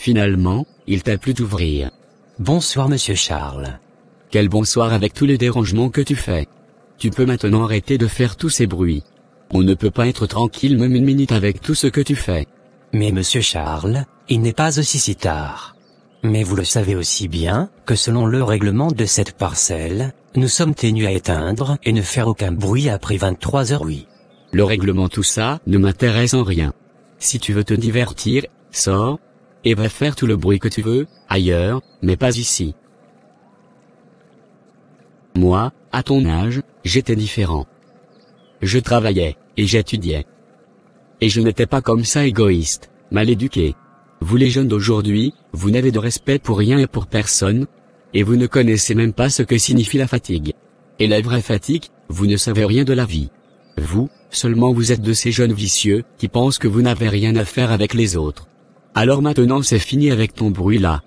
Finalement, il t'a plu d'ouvrir. Bonsoir monsieur Charles. Quel bonsoir avec tous les dérangements que tu fais. Tu peux maintenant arrêter de faire tous ces bruits. On ne peut pas être tranquille même une minute avec tout ce que tu fais. Mais monsieur Charles, il n'est pas aussi si tard. Mais vous le savez aussi bien, que selon le règlement de cette parcelle, nous sommes tenus à éteindre et ne faire aucun bruit après 23h. Oui. Le règlement tout ça ne m'intéresse en rien. Si tu veux te divertir, sors, et va faire tout le bruit que tu veux, ailleurs, mais pas ici. Moi, à ton âge, j'étais différent. Je travaillais, et j'étudiais. Et je n'étais pas comme ça égoïste, mal éduqué. Vous les jeunes d'aujourd'hui, vous n'avez de respect pour rien et pour personne, et vous ne connaissez même pas ce que signifie la fatigue. Et la vraie fatigue, vous ne savez rien de la vie. Vous, seulement vous êtes de ces jeunes vicieux, qui pensent que vous n'avez rien à faire avec les autres. Alors maintenant c'est fini avec ton bruit là.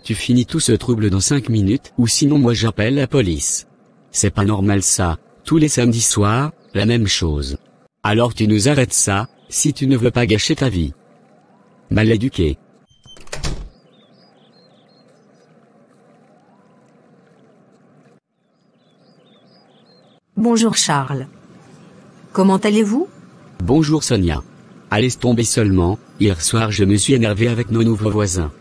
Tu finis tout ce trouble dans 5 minutes, ou sinon moi j'appelle la police. C'est pas normal ça, tous les samedis soirs, la même chose. Alors tu nous arrêtes ça, si tu ne veux pas gâcher ta vie. Mal éduqué. Bonjour Charles. Comment allez-vous? Bonjour Sonia. Laisse tomber seulement, hier soir je me suis énervé avec nos nouveaux voisins.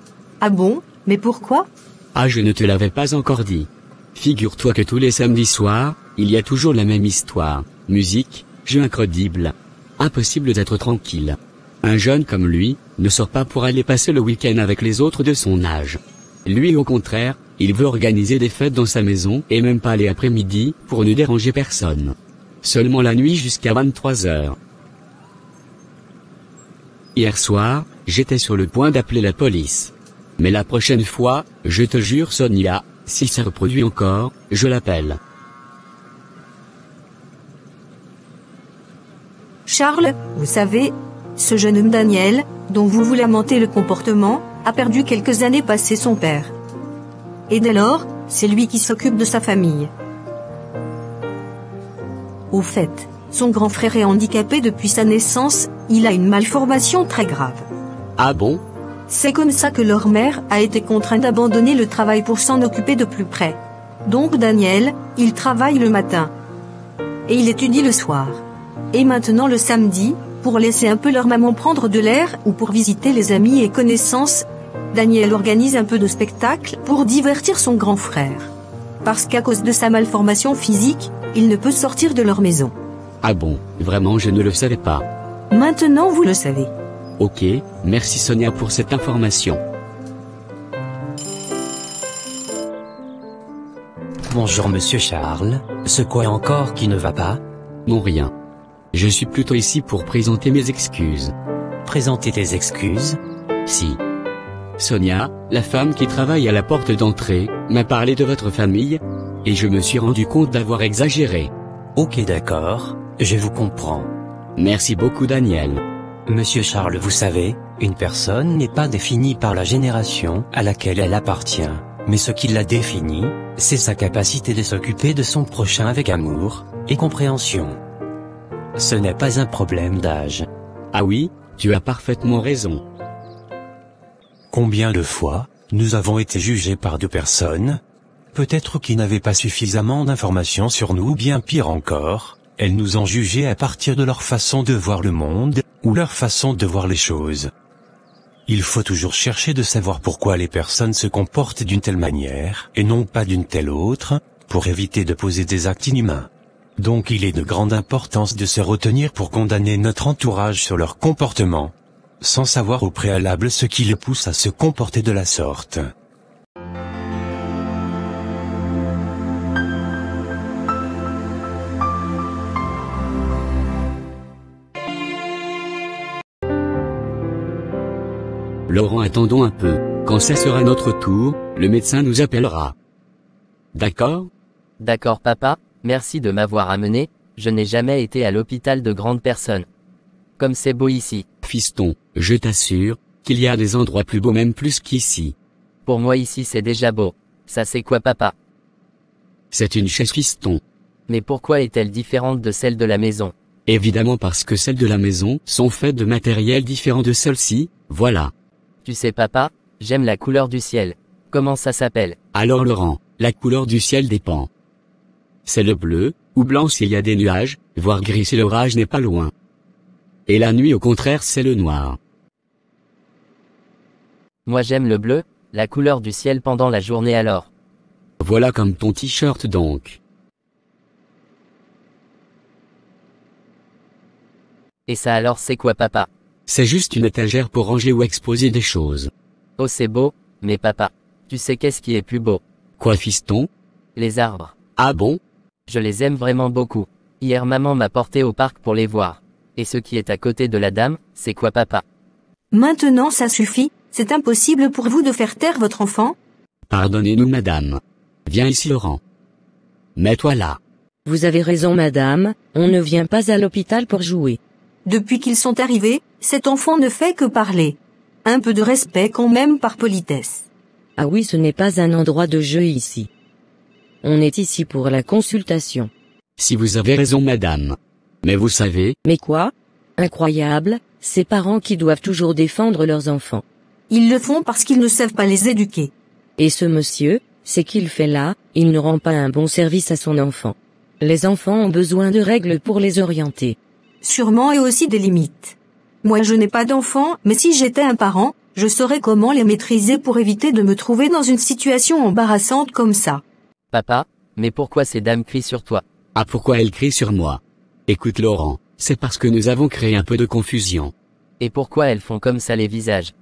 Ah bon? Mais pourquoi? Ah je ne te l'avais pas encore dit. Figure-toi que tous les samedis soirs, il y a toujours la même histoire. Musique, jeux incroyables. Impossible d'être tranquille. Un jeune comme lui, ne sort pas pour aller passer le week-end avec les autres de son âge. Lui au contraire, il veut organiser des fêtes dans sa maison et même pas aller après-midi, pour ne déranger personne. Seulement la nuit jusqu'à 23h. Hier soir, j'étais sur le point d'appeler la police. Mais la prochaine fois, je te jure Sonia, si ça reproduit encore, je l'appelle. Charles, vous savez, ce jeune homme Daniel, dont vous vous lamentez le comportement, a perdu quelques années passées son père. Et dès lors, c'est lui qui s'occupe de sa famille. Au fait, son grand frère est handicapé depuis sa naissance, il a une malformation très grave. Ah bon? C'est comme ça que leur mère a été contrainte d'abandonner le travail pour s'en occuper de plus près. Donc Daniel, il travaille le matin. Et il étudie le soir. Et maintenant le samedi, pour laisser un peu leur maman prendre de l'air ou pour visiter les amis et connaissances, Daniel organise un peu de spectacle pour divertir son grand frère. Parce qu'à cause de sa malformation physique, il ne peut sortir de leur maison. Ah bon, vraiment je ne le savais pas. Maintenant vous le savez. Ok, merci Sonia pour cette information. Bonjour monsieur Charles, ce quoi encore qui ne va pas? Non rien. Je suis plutôt ici pour présenter mes excuses. Présenter tes excuses? Si. Sonia, la femme qui travaille à la porte d'entrée, m'a parlé de votre famille, et je me suis rendu compte d'avoir exagéré. Ok d'accord, je vous comprends. Merci beaucoup Daniel. Monsieur Charles, vous savez, une personne n'est pas définie par la génération à laquelle elle appartient, mais ce qui la définit, c'est sa capacité de s'occuper de son prochain avec amour et compréhension. Ce n'est pas un problème d'âge. Ah oui, tu as parfaitement raison. Combien de fois, nous avons été jugés par deux personnes, peut-être qui n'avaient pas suffisamment d'informations sur nous ou bien pire encore, elles nous ont jugés à partir de leur façon de voir le monde, ou leur façon de voir les choses. Il faut toujours chercher de savoir pourquoi les personnes se comportent d'une telle manière, et non pas d'une telle autre, pour éviter de poser des actes inhumains. Donc il est de grande importance de se retenir pour condamner notre entourage sur leur comportement, sans savoir au préalable ce qui les pousse à se comporter de la sorte. Laurent, attendons un peu, quand ça sera notre tour, le médecin nous appellera. D'accord? D'accord papa, merci de m'avoir amené, je n'ai jamais été à l'hôpital de grandes personnes. Comme c'est beau ici. Fiston, je t'assure, qu'il y a des endroits plus beaux même plus qu'ici. Pour moi ici c'est déjà beau. Ça c'est quoi papa? C'est une chaise fiston. Mais pourquoi est-elle différente de celle de la maison? Évidemment parce que celles de la maison sont faites de matériel différent de celle-ci, voilà. Tu sais papa, J'aime la couleur du ciel. Comment ça s'appelle? Alors Laurent, la couleur du ciel dépend. C'est le bleu, ou blanc s'il y a des nuages, voire gris si l'orage n'est pas loin. Et la nuit au contraire c'est le noir. Moi j'aime le bleu, la couleur du ciel pendant la journée alors. Voilà comme ton t-shirt donc. Et ça alors c'est quoi papa? C'est juste une étagère pour ranger ou exposer des choses. Oh c'est beau, mais papa, tu sais qu'est-ce qui est plus beau? Quoi fiston? Les arbres. Ah bon? Je les aime vraiment beaucoup. Hier maman m'a porté au parc pour les voir. Et ce qui est à côté de la dame, c'est quoi papa? Maintenant ça suffit, c'est impossible pour vous de faire taire votre enfant? Pardonnez-nous madame. Viens ici Laurent. Mets-toi là. Vous avez raison madame, on ne vient pas à l'hôpital pour jouer. Depuis qu'ils sont arrivés, cet enfant ne fait que parler. Un peu de respect quand même par politesse. Ah oui, ce n'est pas un endroit de jeu ici. On est ici pour la consultation. Si vous avez raison madame. Mais vous savez, Mais quoi? Incroyable, ces parents qui doivent toujours défendre leurs enfants. Ils le font parce qu'ils ne savent pas les éduquer. Et ce monsieur, c'est qu'il fait là, il ne rend pas un bon service à son enfant. Les enfants ont besoin de règles pour les orienter. Sûrement et aussi des limites. Moi je n'ai pas d'enfant, mais si j'étais un parent, je saurais comment les maîtriser pour éviter de me trouver dans une situation embarrassante comme ça. Papa, mais pourquoi ces dames crient sur toi? ah pourquoi elle crie sur moi? Écoute Laurent, c'est parce que nous avons créé un peu de confusion. Et pourquoi elles font comme ça les visages?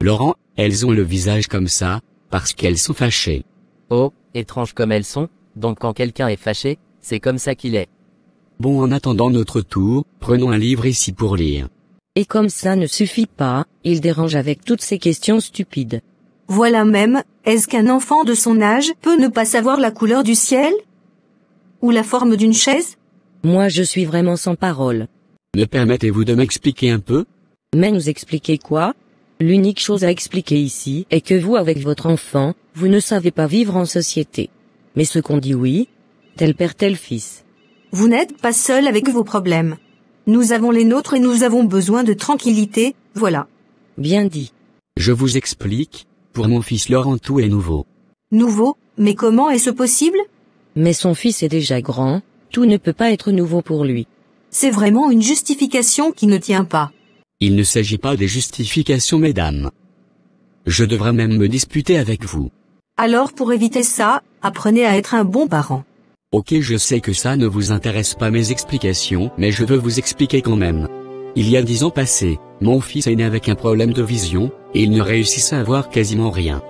Laurent, elles ont le visage comme ça, parce qu'elles sont fâchées. Oh, étranges comme elles sont, donc quand quelqu'un est fâché, c'est comme ça qu'il est. Bon en attendant notre tour, prenons un livre ici pour lire. Et comme ça ne suffit pas, il dérange avec toutes ces questions stupides. Voilà même, est-ce qu'un enfant de son âge peut ne pas savoir la couleur du ciel? Ou la forme d'une chaise? Moi je suis vraiment sans parole. Me permettez-vous de m'expliquer un peu? Mais nous expliquer quoi? L'unique chose à expliquer ici est que vous avec votre enfant, vous ne savez pas vivre en société. Mais ce qu'on dit oui, tel père tel fils. Vous n'êtes pas seul avec vos problèmes. Nous avons les nôtres et nous avons besoin de tranquillité, voilà. Bien dit. Je vous explique, pour mon fils Laurent tout est nouveau. Nouveau, mais comment est-ce possible? Mais son fils est déjà grand, tout ne peut pas être nouveau pour lui. C'est vraiment une justification qui ne tient pas. Il ne s'agit pas des justifications mesdames. Je devrais même me disputer avec vous. Alors pour éviter ça, apprenez à être un bon parent. Ok je sais que ça ne vous intéresse pas mes explications, mais je veux vous expliquer quand même. Il y a 10 ans passés, mon fils est né avec un problème de vision, et il ne réussissait à voir quasiment rien.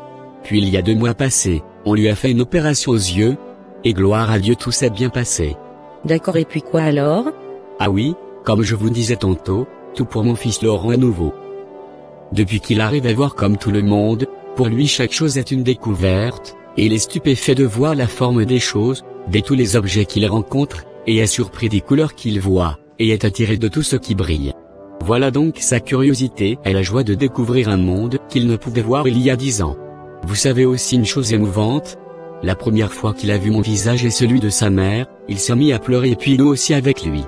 Puis il y a 2 mois passés, on lui a fait une opération aux yeux, et gloire à Dieu tout s'est bien passé. D'accord et puis quoi alors? Ah oui, comme je vous disais tantôt, tout pour mon fils Laurent est nouveau. Depuis qu'il arrive à voir comme tout le monde, pour lui chaque chose est une découverte, et il est stupéfait de voir la forme des choses, de tous les objets qu'il rencontre, et est surpris des couleurs qu'il voit, et est attiré de tout ce qui brille. Voilà donc sa curiosité et la joie de découvrir un monde qu'il ne pouvait voir il y a 10 ans. Vous savez aussi une chose émouvante? La première fois qu'il a vu mon visage et celui de sa mère, il s'est mis à pleurer et puis nous aussi avec lui.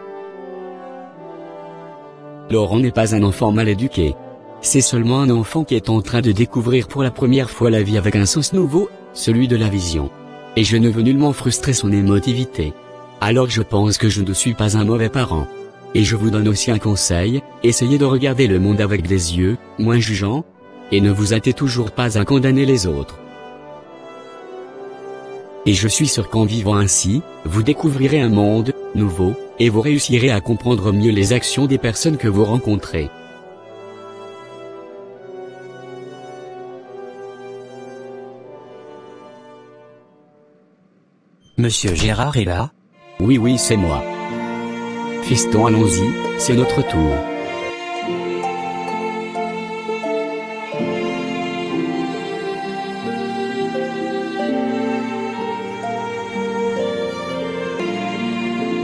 Laurent n'est pas un enfant mal éduqué. C'est seulement un enfant qui est en train de découvrir pour la première fois la vie avec un sens nouveau, celui de la vision. Et je ne veux nullement frustrer son émotivité. Alors je pense que je ne suis pas un mauvais parent. Et je vous donne aussi un conseil, essayez de regarder le monde avec des yeux, moins jugeants, et ne vous hâtez toujours pas à condamner les autres. Et je suis sûr qu'en vivant ainsi, vous découvrirez un monde nouveau, et vous réussirez à comprendre mieux les actions des personnes que vous rencontrez. Monsieur Gérard est là? Oui c'est moi. Fiston allons-y, c'est notre tour.